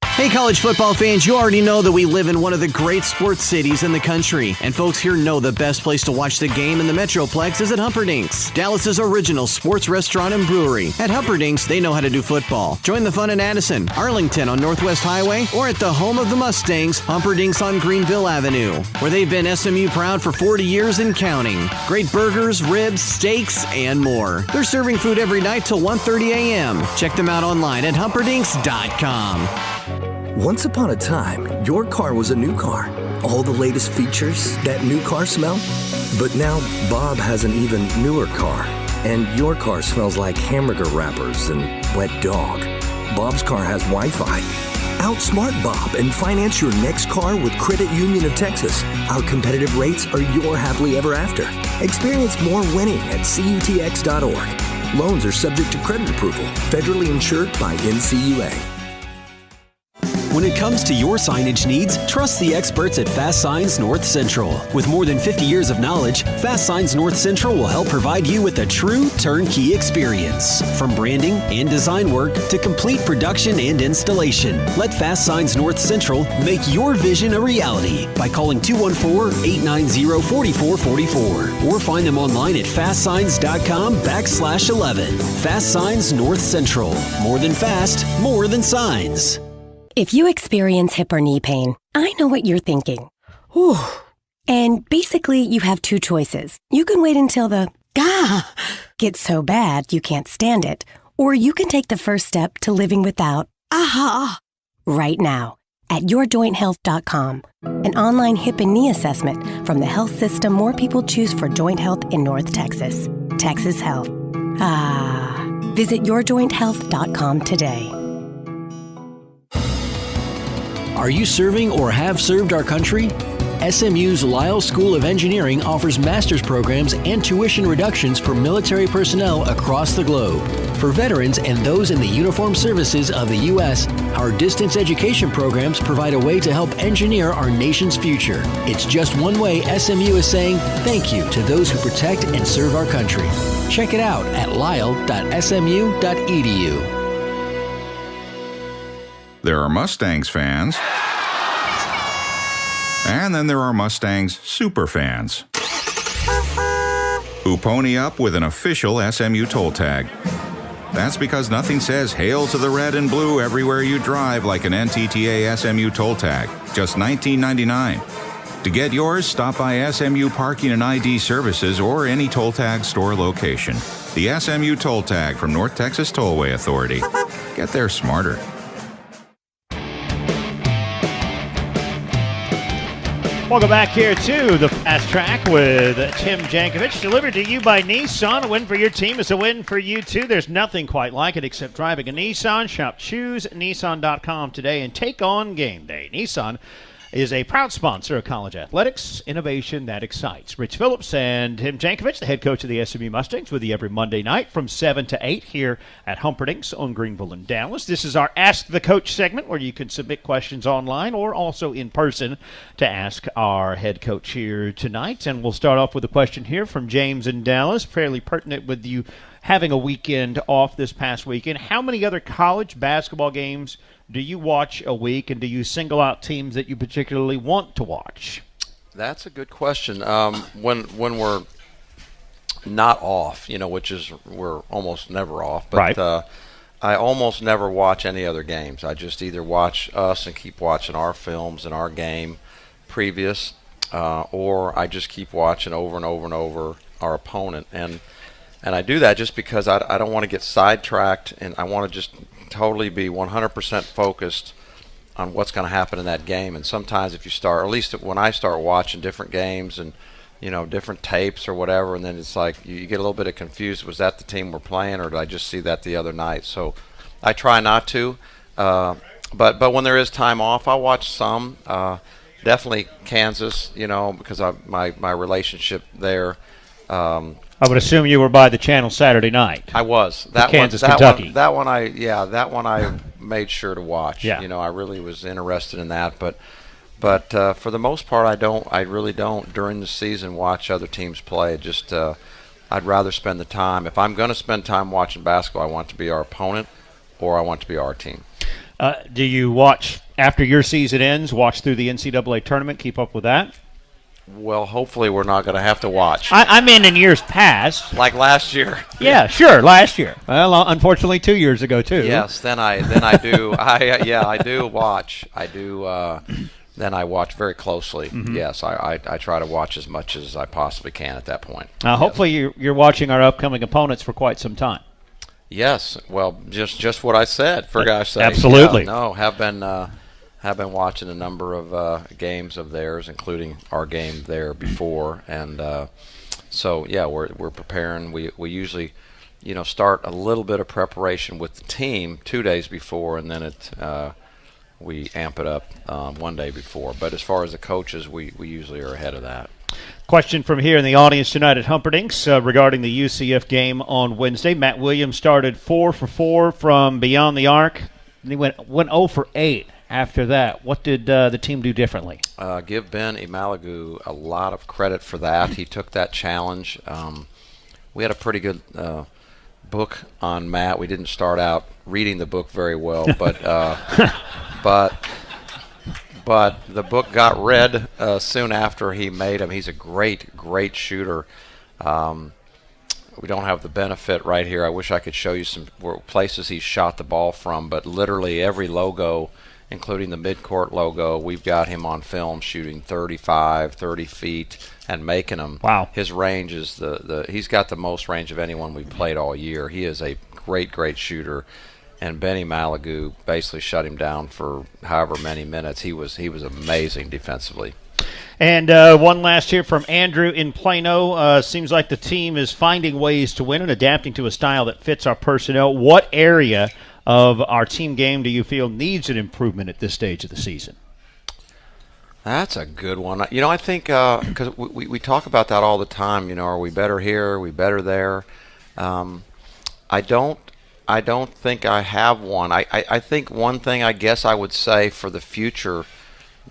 Hey, Hey, college football fans, you already know that we live in one of the great sports cities in the country. And folks here know the best place to watch the game in the Metroplex is at Humperdinck's, Dallas's original sports restaurant and brewery. At Humperdinck's, they know how to do football. Join the fun in Addison, Arlington on Northwest Highway, or at the home of the Mustangs, Humperdinck's on Greenville Avenue, where they've been SMU proud for 40 years and counting. Great burgers, ribs, steaks, and more. They're serving food every night till 1:30 a.m. Check them out online at humperdinks.com. Once upon a time, your car was a new car. All the latest features, that new car smell. But now, Bob has an even newer car. And your car smells like hamburger wrappers and wet dog. Bob's car has Wi-Fi. Outsmart Bob and finance your next car with Credit Union of Texas. Our competitive rates are your happily ever after. Experience more winning at CUTX.org. Loans are subject to credit approval. Federally insured by NCUA. When it comes to your signage needs, trust the experts at Fast Signs North Central. With more than 50 years of knowledge, Fast Signs North Central will help provide you with a true turnkey experience. From branding and design work to complete production and installation, let Fast Signs North Central make your vision a reality by calling 214-890-4444 or find them online at fastsigns.com/11. Fast Signs North Central. More than fast, more than signs. If you experience hip or knee pain, I know what you're thinking. Whew. And basically, you have two choices. You can wait until the gets so bad you can't stand it, or you can take the first step to living without right now at yourjointhealth.com. An online hip and knee assessment from the health system more people choose for joint health in North Texas. Texas Health. Visit yourjointhealth.com today. Are you serving or have served our country? SMU's Lyle School of Engineering offers master's programs and tuition reductions for military personnel across the globe. For veterans and those in the uniformed services of the U.S., our distance education programs provide a way to help engineer our nation's future. It's just one way SMU is saying thank you to those who protect and serve our country. Check it out at lyle.smu.edu. There are Mustangs fans, and then there are Mustangs super fans who pony up with an official SMU toll tag. That's because nothing says hail to the red and blue everywhere you drive like an NTTA SMU toll tag, just $19.99. To get yours, stop by SMU Parking and ID Services or any toll tag store location. The SMU toll tag from North Texas Tollway Authority. Get there smarter. Welcome back here to the Fast Track with Tim Jankovich, delivered to you by Nissan. A win for your team is a win for you, too. There's nothing quite like it except driving a Nissan. Shop ChooseNissan.com today and take on game day. Nissan is a proud sponsor of college athletics, innovation that excites. Rich Phillips and Tim Jankovich, the head coach of the SMU Mustangs, with you every Monday night from 7 to 8 here at Humperdinck's on Greenville and Dallas. This is our Ask the Coach segment where you can submit questions online or also in person to ask our head coach here tonight. And we'll start off with a question here from James in Dallas, fairly pertinent with you having a weekend off this past weekend. How many other college basketball games do you watch a week, and do you single out teams that you particularly want to watch? That's a good question. When we're not off, which is we're almost never off, but right. I almost never watch any other games. I just either watch us and keep watching our films and our game previous, or I just keep watching over and over and over our opponent. And I do that just because I don't want to get sidetracked, and I want to just totally be 100% focused on what's going to happen in that game. And sometimes if you start, or at least when I start watching different games and different tapes or whatever, and then it's like you get a little bit of confused. Was that the team we're playing, or did I just see that the other night? So I try not to. But when there is time off, I'll watch some. Definitely Kansas, because of my relationship there. I would assume you were by the channel Saturday night. I was. Kentucky. That one I made sure to watch. Yeah. I really was interested in that, but for the most part, I really don't during the season watch other teams play. Just I'd rather spend the time. If I'm going to spend time watching basketball, I want it to be our opponent or I want it to be our team. Do you watch, after your season ends, watch through the NCAA tournament, keep up with that? Well, hopefully we're not going to have to watch. I mean in years past. Like last year. Yeah, sure, last year. Well, unfortunately 2 years ago, too. Yes, then I do. I do watch. Then I watch very closely. Mm-hmm. Yes, I try to watch as much as I possibly can at that point. Yes. Hopefully you're watching our upcoming opponents for quite some time. Yes, well, just what I said, for gosh sake. Absolutely. Yeah, no, have been watching a number of games of theirs, including our game there before, and so yeah, we're preparing. We usually, start a little bit of preparation with the team 2 days before, and then we amp it up 1 day before. But as far as the coaches, we usually are ahead of that. Question from here in the audience tonight at Humperdinck's regarding the UCF game on Wednesday. Matt Williams started 4 for 4 from beyond the arc. And he went 0 for 8 after that. What did the team do differently? Give Ben Imalagu a lot of credit for that. He took that challenge. We had a pretty good book on Matt. We didn't start out reading the book very well, but but the book got read soon after he made him. He's a great shooter. We don't have the benefit right here. I wish I could show you some places he shot the ball from, but literally every logo, including the midcourt logo, we've got him on film shooting 35, 30 feet and making them. Wow. His range is he's got the most range of anyone we've played all year. He is a great shooter. And Benny Malagu basically shut him down for however many minutes. He was amazing defensively. And one last here from Andrew in Plano. Seems like the team is finding ways to win and adapting to a style that fits our personnel. What area of our team game do you feel needs an improvement at this stage of the season? That's a good one. I think because we talk about that all the time. Are we better here? Are we better there? I don't think I have one. I think one thing I guess I would say for the future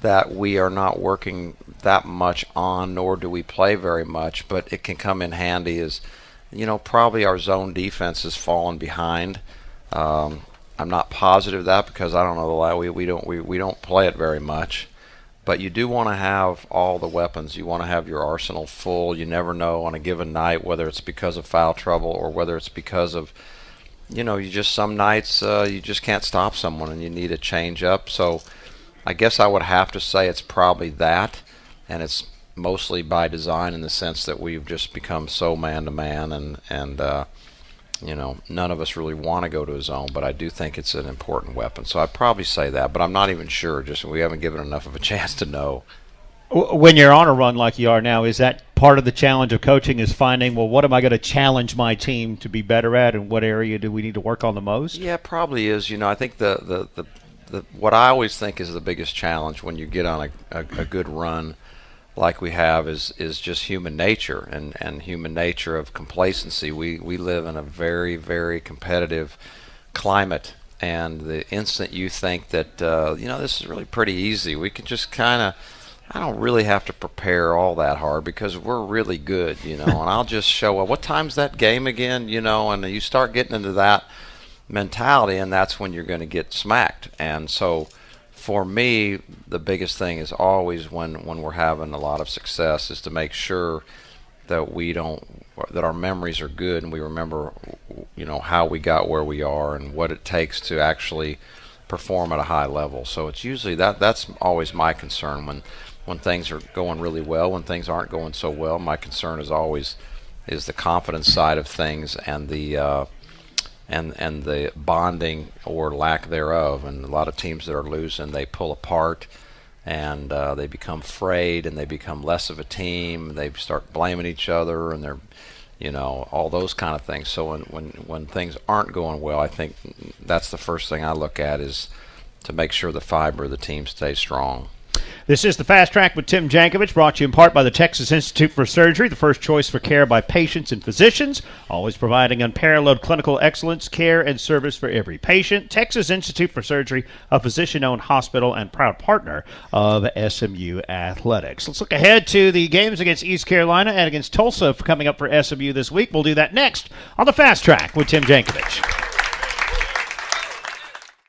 that we are not working that much on, nor do we play very much, but it can come in handy is, probably our zone defense has fallen behind. I'm not positive of that because I don't know we don't play it very much. But you do want to have all the weapons. You want to have your arsenal full. You never know on a given night whether it's because of foul trouble or whether it's because of some nights you just can't stop someone and you need a change up. So I guess I would have to say it's probably that, and it's mostly by design in the sense that we've just become so man-to-man and none of us really want to go to a zone, but I do think it's an important weapon. So I'd probably say that, but I'm not even sure. Just we haven't given enough of a chance to know. When you're on a run like you are now, is that part of the challenge of coaching is finding, well, what am I going to challenge my team to be better at, and what area do we need to work on the most? Yeah, it probably is. I think the what I always think is the biggest challenge when you get on a good run like we have is just human nature and human nature of complacency. We live in a very, very competitive climate, and the instant you think that, this is really pretty easy, we can just I don't really have to prepare all that hard because we're really good, and I'll just show up. What time's that game again, and you start getting into that mentality, and that's when you're going to get smacked. And so for me, the biggest thing is always when we're having a lot of success is to make sure that that our memories are good and we remember, how we got where we are and what it takes to actually perform at a high level. So it's usually that's always my concern when things are going really well. When things aren't going so well, my concern is always the confidence side of things and the bonding or lack thereof. And a lot of teams that are losing, they pull apart and they become frayed and they become less of a team. They start blaming each other and they're all those kind of things. So when things aren't going well, I think that's the first thing I look at is to make sure the fiber of the team stays strong. This is the Fast Track with Tim Jankovich, brought to you in part by the Texas Institute for Surgery, the first choice for care by patients and physicians, always providing unparalleled clinical excellence, care, and service for every patient. Texas Institute for Surgery, a physician-owned hospital and proud partner of SMU Athletics. Let's look ahead to the games against East Carolina and against Tulsa coming up for SMU this week. We'll do that next on the Fast Track with Tim Jankovich.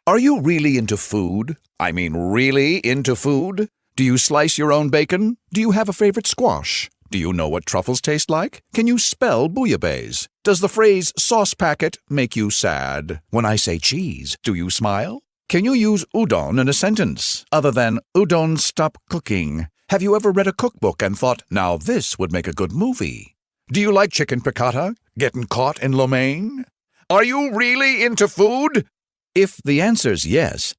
Are you really into food? I mean, really into food? Do you slice your own bacon? Do you have a favorite squash? Do you know what truffles taste like? Can you spell bouillabaisse? Does the phrase sauce packet make you sad? When I say cheese, do you smile? Can you use udon in a sentence other than udon stop cooking? Have you ever read a cookbook and thought, now this would make a good movie? Do you like chicken piccata? Getting caught in lo mein? Are you really into food? If the answer's yes,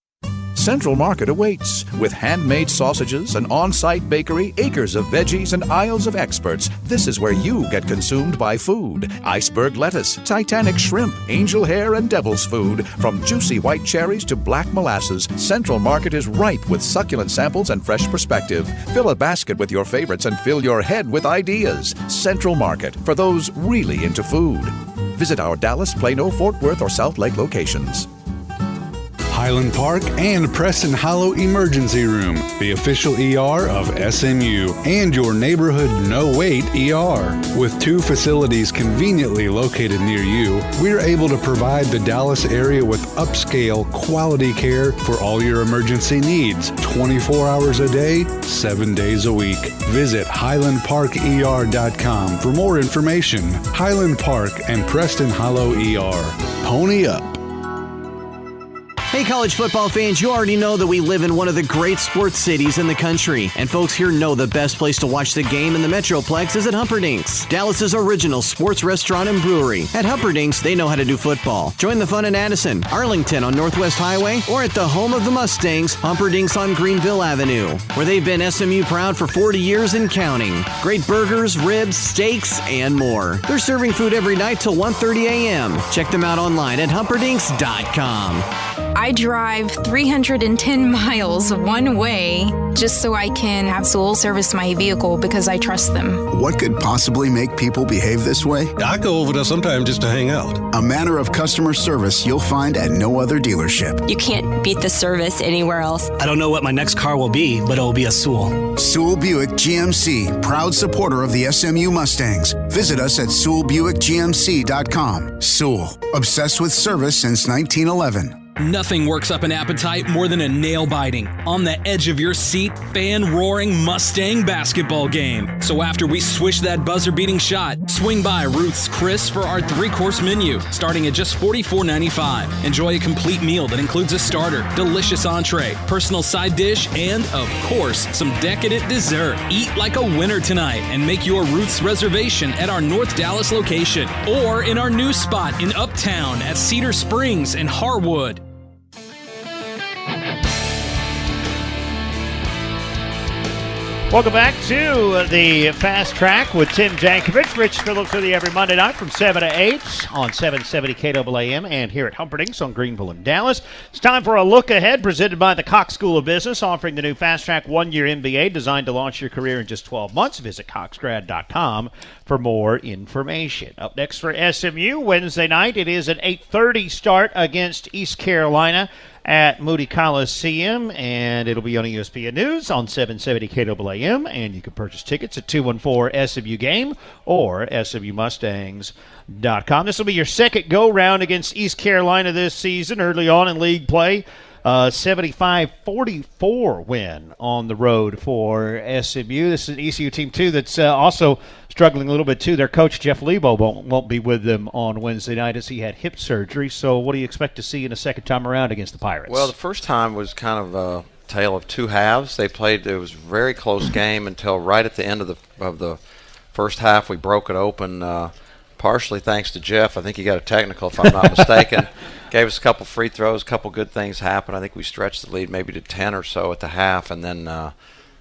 Central Market awaits. With handmade sausages, an on-site bakery, acres of veggies, and aisles of experts, this is where you get consumed by food. Iceberg lettuce, Titanic shrimp, angel hair, and devil's food. From juicy white cherries to black molasses, Central Market is ripe with succulent samples and fresh perspective. Fill a basket with your favorites and fill your head with ideas. Central Market, for those really into food. Visit our Dallas, Plano, Fort Worth, or South Lake locations. Highland Park and Preston Hollow Emergency Room, the official ER of SMU, and your neighborhood no-wait ER. With 2 facilities conveniently located near you, we're able to provide the Dallas area with upscale, quality care for all your emergency needs, 24 hours a day, 7 days a week. Visit HighlandParkER.com for more information. Highland Park and Preston Hollow ER. Pony up. Hey, college football fans, you already know that we live in one of the great sports cities in the country. And folks here know the best place to watch the game in the Metroplex is at Humperdinck's, Dallas's original sports restaurant and brewery. At Humperdinck's, they know how to do football. Join the fun in Addison, Arlington on Northwest Highway, or at the home of the Mustangs, Humperdinck's on Greenville Avenue, where they've been SMU proud for 40 years and counting. Great burgers, ribs, steaks, and more. They're serving food every night till 1:30 a.m. Check them out online at humperdinks.com. I drive 310 miles one way just so I can have Sewell service my vehicle because I trust them. What could possibly make people behave this way? I go over there sometimes just to hang out. A manner of customer service you'll find at no other dealership. You can't beat the service anywhere else. I don't know what my next car will be, but it will be a Sewell. Sewell Buick GMC, proud supporter of the SMU Mustangs. Visit us at SewellBuickGMC.com. Sewell, obsessed with service since 1911. Nothing works up an appetite more than a nail-biting, on the edge of your seat, fan-roaring Mustang basketball game. So after we swish that buzzer-beating shot, swing by Ruth's Chris for our 3-course menu, starting at just $44.95. Enjoy a complete meal that includes a starter, delicious entree, personal side dish, and, of course, some decadent dessert. Eat like a winner tonight and make your Ruth's reservation at our North Dallas location or in our new spot in Uptown at Cedar Springs and Harwood. Welcome back to the Fast Track with Tim Jankovich. Rich Phillips with you every Monday night from 7 to 8 on 770 KAAM and here at Humperdinck's on Greenville and Dallas. It's time for a look ahead presented by the Cox School of Business, offering the new Fast Track one-year MBA designed to launch your career in just 12 months. Visit coxgrad.com for more information. Up next for SMU, Wednesday night, it is an 8:30 start against East Carolina at Moody Coliseum, and it'll be on ESPN News on 770 KAAM, and you can purchase tickets at 214-SMU-GAME or SMUMustangs.com. This will be your second go-round against East Carolina this season, early on in league play. 75-44 win on the road for SMU. This is an ECU team, too, that's also struggling a little bit, too. Their coach, Jeff Lebo, won't be with them on Wednesday night as he had hip surgery. So what do you expect to see in a second time around against the Pirates? Well, the first time was kind of a tale of two halves. They played – it was a very close game until right at the end of the first half. We broke it open partially thanks to Jeff. I think he got a technical, if I'm not mistaken. Gave us a couple free throws, a couple good things happened. I think we stretched the lead maybe to 10 or so at the half, and then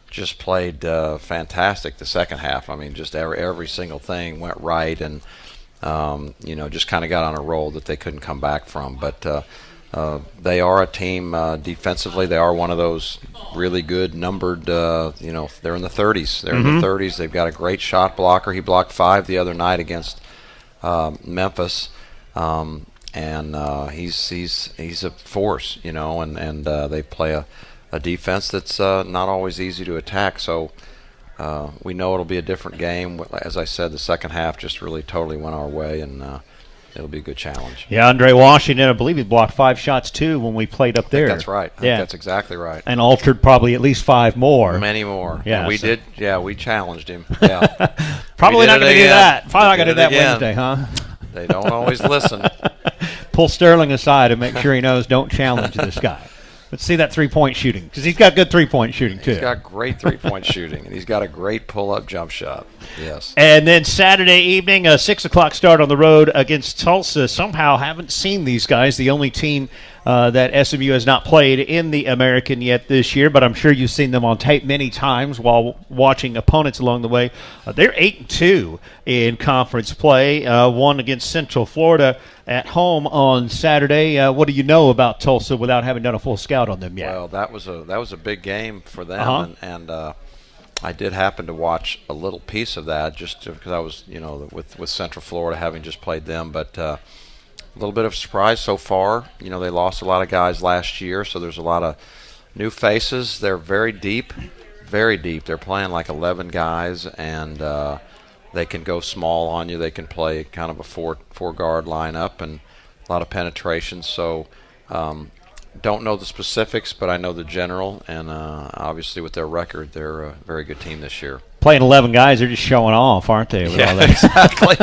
just played fantastic the second half. I mean, just every single thing went right, and just kind of got on a roll that they couldn't come back from. But they are a team defensively. They are one of those really good numbered. They're in the 30s. They're in the 30s. They've got a great shot blocker. He blocked 5 the other night against Memphis. And he's a force, and they play a defense that's not always easy to attack. So we know it'll be a different game. As I said, the second half just really totally went our way, and it'll be a good challenge. Yeah, Andre Washington, I believe he blocked 5 shots too when we played up there. That's right. That's exactly right. And altered probably at least 5 more. Many more. Yeah, and we did. Yeah, we challenged him. Yeah. Probably not going to do that. Probably not going to do that Wednesday, huh? They don't always listen. Pull Sterling aside and make sure he knows don't challenge this guy. Let's see that three-point shooting, because he's got good three-point shooting, too. He's got great three-point shooting, and he's got a great pull-up jump shot. Yes. And then Saturday evening, a 6 o'clock start on the road against Tulsa. Somehow haven't seen these guys, the only team that SMU has not played in the American yet this year, but I'm sure you've seen them on tape many times while watching opponents along the way. They're 8-2 in conference play, one against Central Florida at home on Saturday. What do you know about Tulsa without having done a full scout on them yet? Well, that was a big game for them, and I did happen to watch a little piece of that just because I was, with Central Florida having just played them, but a little bit of surprise so far. They lost a lot of guys last year, so there's a lot of new faces. They're very deep, very deep. They're playing like 11 guys, and they can go small on you. They can play kind of a four-guard lineup and a lot of penetration. So don't know the specifics, but I know the general, and obviously with their record, they're a very good team this year. Playing 11 guys, they're just showing off, aren't they? With all that? Exactly.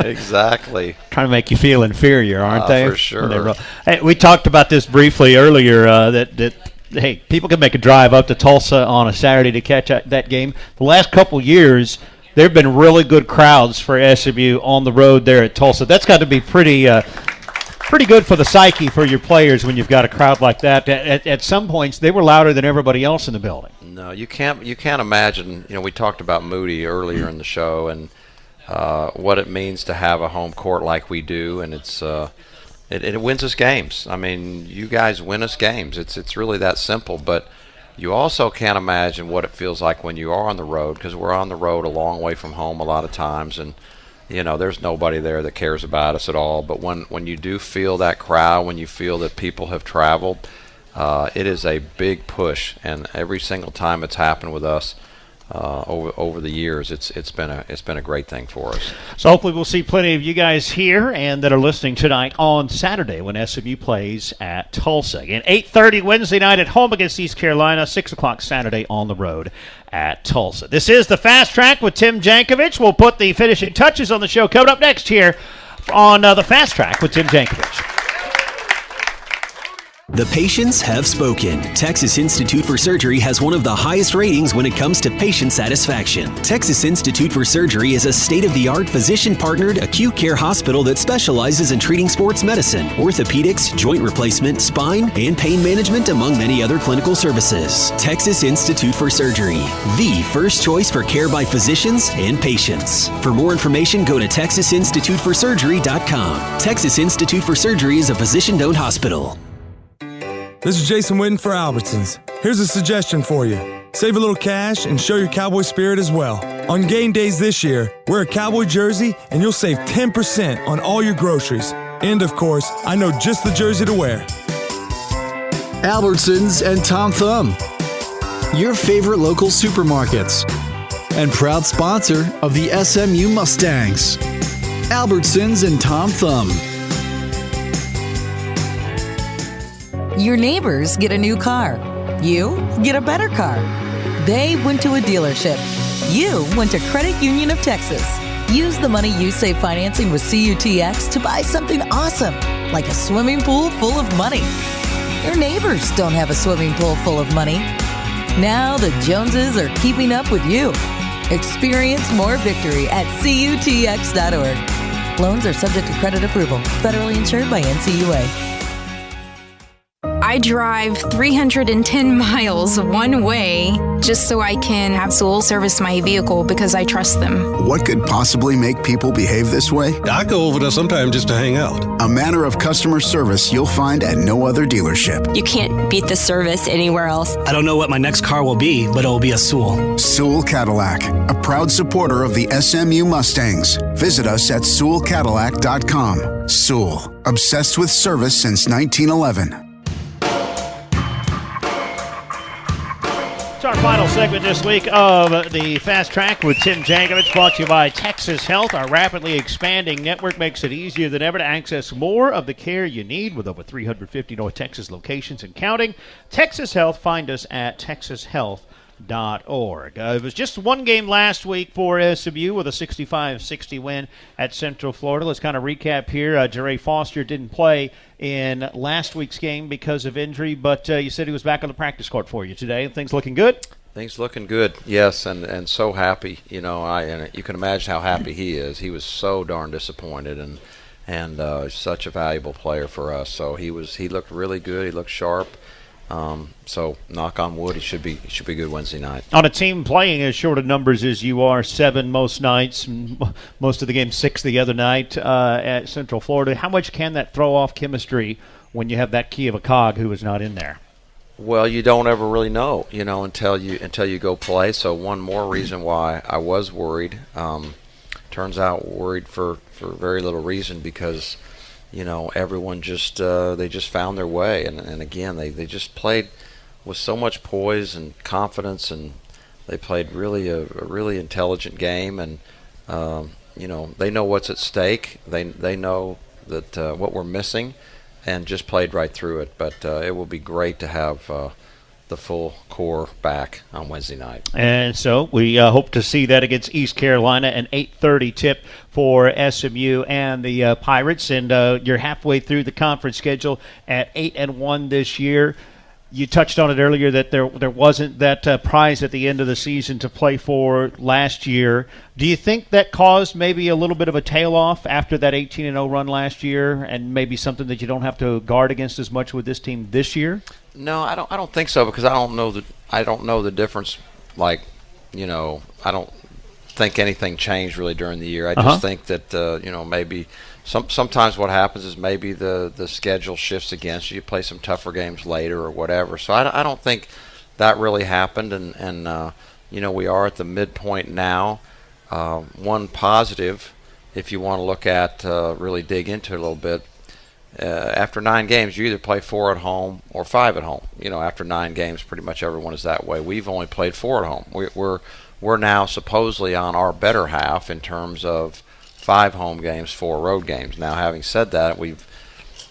Exactly. Trying to make you feel inferior, aren't they? For sure. Hey, we talked about this briefly earlier, that hey, people can make a drive up to Tulsa on a Saturday to catch that game. The last couple years, there have been really good crowds for SMU on the road there at Tulsa. That's got to be pretty good for the psyche for your players when you've got a crowd like that. At some points, they were louder than everybody else in the building. No, you can't imagine. We talked about Moody earlier in the show and what it means to have a home court like we do, and it wins us games. I mean, you guys win us games. It's really that simple. But you also can't imagine what it feels like when you are on the road, because we're on the road a long way from home a lot of times, and there's nobody there that cares about us at all. But when you do feel that crowd, when you feel that people have traveled, it is a big push. And every single time it's happened with us over the years, it's been a great thing for us. So hopefully we'll see plenty of you guys here and that are listening tonight on Saturday when SMU plays at Tulsa. Again, 8:30 Wednesday night at home against East Carolina, 6 o'clock Saturday on the road at Tulsa. This is the Fast Track with Tim Jankovich. We'll put the finishing touches on the show coming up next here on the Fast Track with Tim Jankovich. The patients have spoken. Texas Institute for Surgery has one of the highest ratings when it comes to patient satisfaction. Texas Institute for Surgery is a state-of-the-art physician-partnered acute care hospital that specializes in treating sports medicine, orthopedics, joint replacement, spine, and pain management, among many other clinical services. Texas Institute for Surgery, the first choice for care by physicians and patients. For more information, go to TexasInstituteForSurgery.com. Texas Institute for Surgery is a physician-owned hospital. This is Jason Witten for Albertsons. Here's a suggestion for you. Save a little cash and show your Cowboy spirit as well. On game days this year, wear a Cowboy jersey and you'll save 10% on all your groceries. And of course, I know just the jersey to wear. Albertsons and Tom Thumb, your favorite local supermarkets, and proud sponsor of the SMU Mustangs. Albertsons and Tom Thumb. Your neighbors get a new car. You get a better car. They went to a dealership. You went to Credit Union of Texas. Use the money you save financing with CUTX to buy something awesome, like a swimming pool full of money. Your neighbors don't have a swimming pool full of money. Now the Joneses are keeping up with you. Experience more victory at CUTX.org. Loans are subject to credit approval. Federally insured by NCUA. I drive 310 miles one way just so I can have Soul service my vehicle because I trust them. What could possibly make people behave this way? I go over there sometime just to hang out. A manner of customer service you'll find at no other dealership. You can't beat the service anywhere else. I don't know what my next car will be, but it will be a Sewell. Sewell Cadillac, a proud supporter of the SMU Mustangs. Visit us at SewellCadillac.com. Sewell, obsessed with service since 1911. It's Our final segment this week of the Fast Track with Tim Jankovich, brought to you by Texas Health. Our rapidly expanding network makes it easier than ever to access more of the care you need with over 350 North Texas locations and counting. Texas Health, find us at texashealth.org. It was just one game last week for SMU with a 65-60 win at Central Florida. Let's kind of recap here. Jeray Foster didn't play in last week's game because of injury, but you said he was back on the practice court for you today. Things looking good? Things looking good, yes, and so happy. You know, and you can imagine how happy he is. He was so darn disappointed, and such a valuable player for us. So he looked really good. He looked sharp. So knock on wood, he should be good Wednesday night. On a team playing as short of numbers as you are, 7 most nights, most of the game 6 the other night at Central Florida, how much can that throw off chemistry when you have that key of a cog who is not in there? Well, you don't ever really know, until you go play. So one more reason why I was worried. Turns out worried for very little reason, because everyone just they just found their way, and again they just played with so much poise and confidence, and they played really a really intelligent game, and they know what's at stake. They know that what we're missing, and just played right through it. But it will be great to have the full core back on Wednesday night. And so we hope to see that against East Carolina, an 8:30 tip for SMU and the Pirates. And you're halfway through the conference schedule at 8-1 this year. You touched on it earlier that there wasn't that prize at the end of the season to play for last year. Do you think that caused maybe a little bit of a tail off after that 18-0 run last year, and maybe something that you don't have to guard against as much with this team this year? No, I don't think so, because I don't know the difference. I don't think anything changed really during the year. I just think that maybe sometimes what happens is maybe the schedule shifts against you. You play some tougher games later or whatever. So I don't think that really happened, and we are at the midpoint now. One positive, if you want to look at really dig into it a little bit. After 9 games, you either play 4 at home or 5 at home. After 9 games, pretty much everyone is that way. We've only played 4 at home. We're now supposedly on our better half in terms of 5 home games, 4 road games. Now, having said that, we've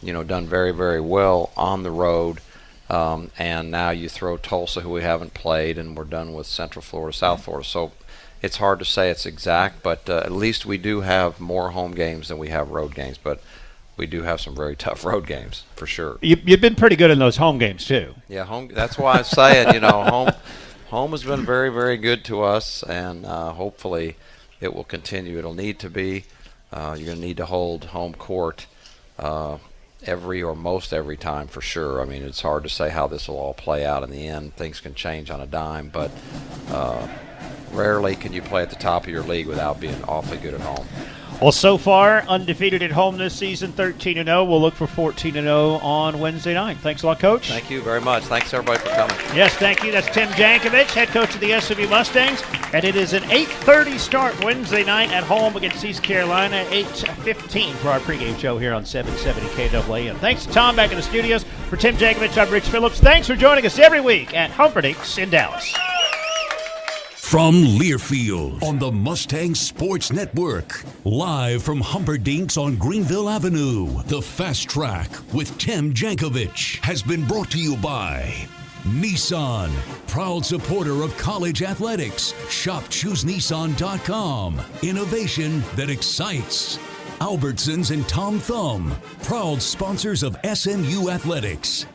done very, very well on the road, and now you throw Tulsa, who we haven't played, and we're done with Central Florida, South Florida. So it's hard to say it's exact, but at least we do have more home games than we have road games. But we do have some very tough road games, for sure. You've been pretty good in those home games, too. Yeah, home. That's why I say it, home has been very, very good to us, and hopefully it will continue. It'll need to be. You're going to need to hold home court every or most every time, for sure. I mean, it's hard to say how this will all play out in the end. Things can change on a dime, but rarely can you play at the top of your league without being awfully good at home. Well, so far, undefeated at home this season, 13-0. We'll look for 14-0 on Wednesday night. Thanks a lot, Coach. Thank you very much. Thanks, everybody, for coming. Yes, thank you. That's Tim Jankovich, head coach of the SMU Mustangs. And it is an 8:30 start Wednesday night at home against East Carolina, 8:15 for our pregame show here on 770 KAAM. Thanks to Tom back in the studios. For Tim Jankovich, I'm Rich Phillips. Thanks for joining us every week at Humperdinck's in Dallas. From Learfield on the Mustang Sports Network, live from Humperdinck's on Greenville Avenue, the Fast Track with Tim Jankovich has been brought to you by Nissan, proud supporter of college athletics. Shop ChooseNissan.com. Innovation that excites. Albertsons and Tom Thumb, proud sponsors of SMU Athletics.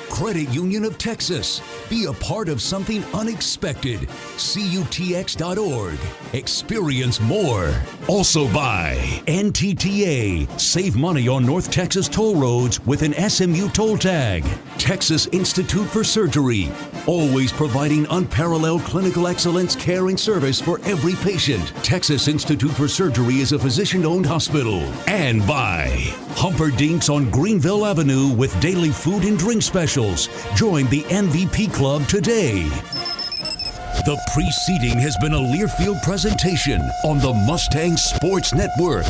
Credit Union of Texas. Be a part of something unexpected. CUTX.org. Experience more. Also by NTTA. Save money on North Texas toll roads with an SMU toll tag. Texas Institute for Surgery. Always providing unparalleled clinical excellence, care, and service for every patient. Texas Institute for Surgery is a physician-owned hospital. And by Humperdinck's on Greenville Avenue with daily food and drink specials. Join the MVP Club today. The preceding has been a Learfield presentation on the Mustang Sports Network.